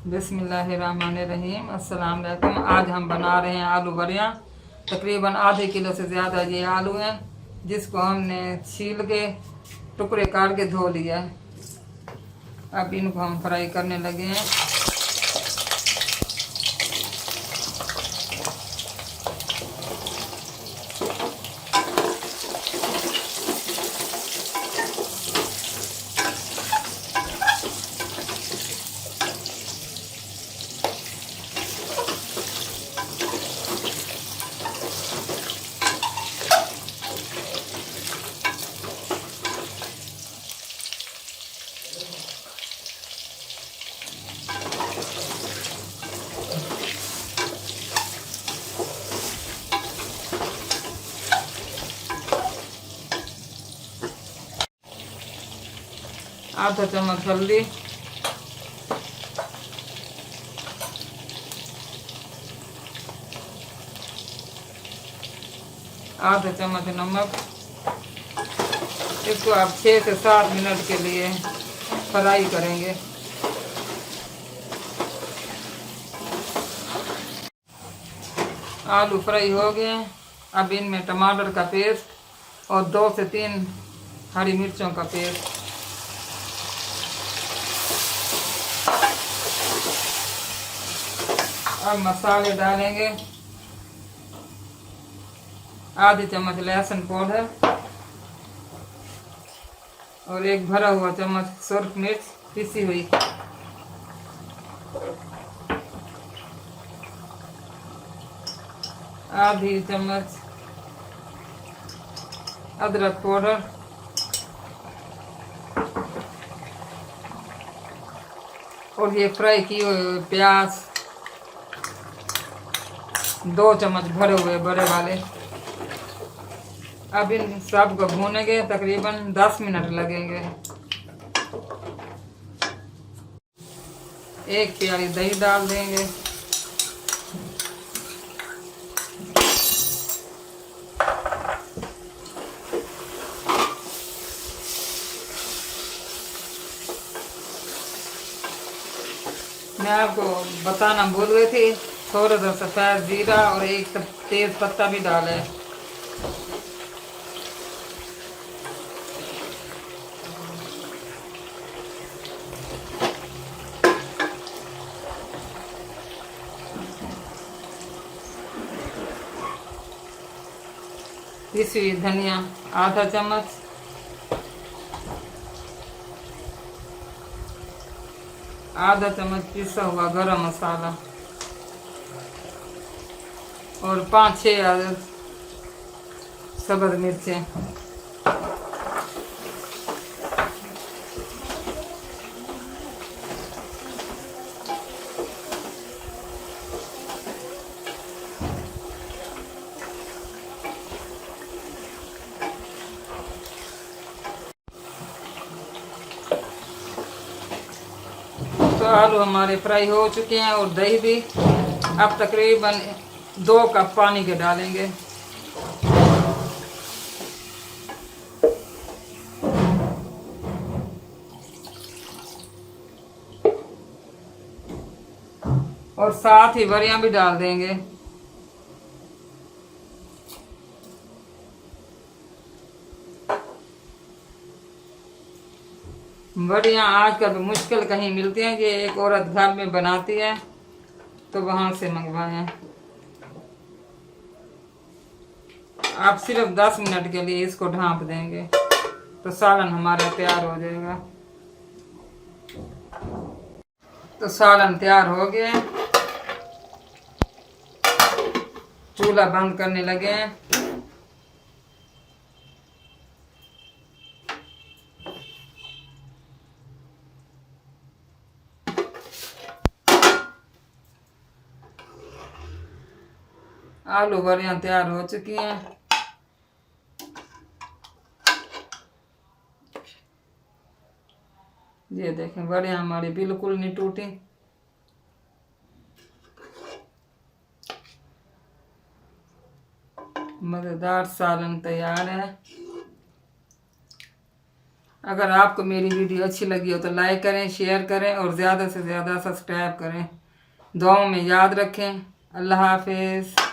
बिस्मिल्लाहिर्रहमानिर्रहीम। अस्सलाम वालेकुम। आज हम बना रहे हैं आलू बड़ियाँ। तकरीबन आधे किलो से ज़्यादा ये आलू हैं, जिसको हमने छील के टुकड़े काट के धो लिया है। अब इनको हम फ्राई करने लगे हैं। आधा चम्मच हल्दी, आधा चम्मच नमक। इसको आप 6 से 7 मिनट के लिए फ्राई करेंगे। आलू फ्राई हो गए। अब इनमें टमाटर का पेस्ट और 2 से 3 हरी मिर्चों का पेस्ट, अब मसाले डालेंगे। आधी चम्मच लहसुन पाउडर और एक भरा हुआ चम्मच सुरख मिर्च पिसी हुई। आधी चम्मच अदरक पाउडर और ये फ्राई किए हुए प्याज 2 चम्मच भरे हुए बड़े वाले। अब इन सब को भूनेंगे, तकरीबन 10 मिनट लगेंगे। एक प्याली दही डाल देंगे। मैं आपको बताना भूल गई थी, थोड़ा सा सफ़ेद जीरा और एक तेज पत्ता भी डाले। पिसी हुई धनिया आधा चम्मच, आधा चम्मच पिसा हुआ गरम मसाला और 5-6 अदद सब्ज़ मिर्चें। तो आलू हमारे फ्राई हो चुके हैं और दही भी। अब तकरीबन 2 कप पानी के डालेंगे। और साथ ही बड़ियाँ भी डाल देंगे। बड़ियाँ आजकल मुश्किल कहीं मिलती हैं, कि एक औरत घर में बनाती है तो वहाँ से मंगवाएं। आप सिर्फ 10 मिनट के लिए इसको ढाँप देंगे तो सालन हमारा तैयार हो जाएगा। तो सालन तैयार हो गया। चूल्हा बंद करने लगे हैं। आलू बड़ियाँ तैयार हो चुकी हैं। ये देखें, बड़ियाँ हमारी बिल्कुल नहीं टूटी। मज़ेदार सालन तैयार है। अगर आपको मेरी वीडियो अच्छी लगी हो तो लाइक करें, शेयर करें और ज़्यादा से ज़्यादा सब्सक्राइब करें। दुआओं में याद रखें। अल्लाह हाफिज़।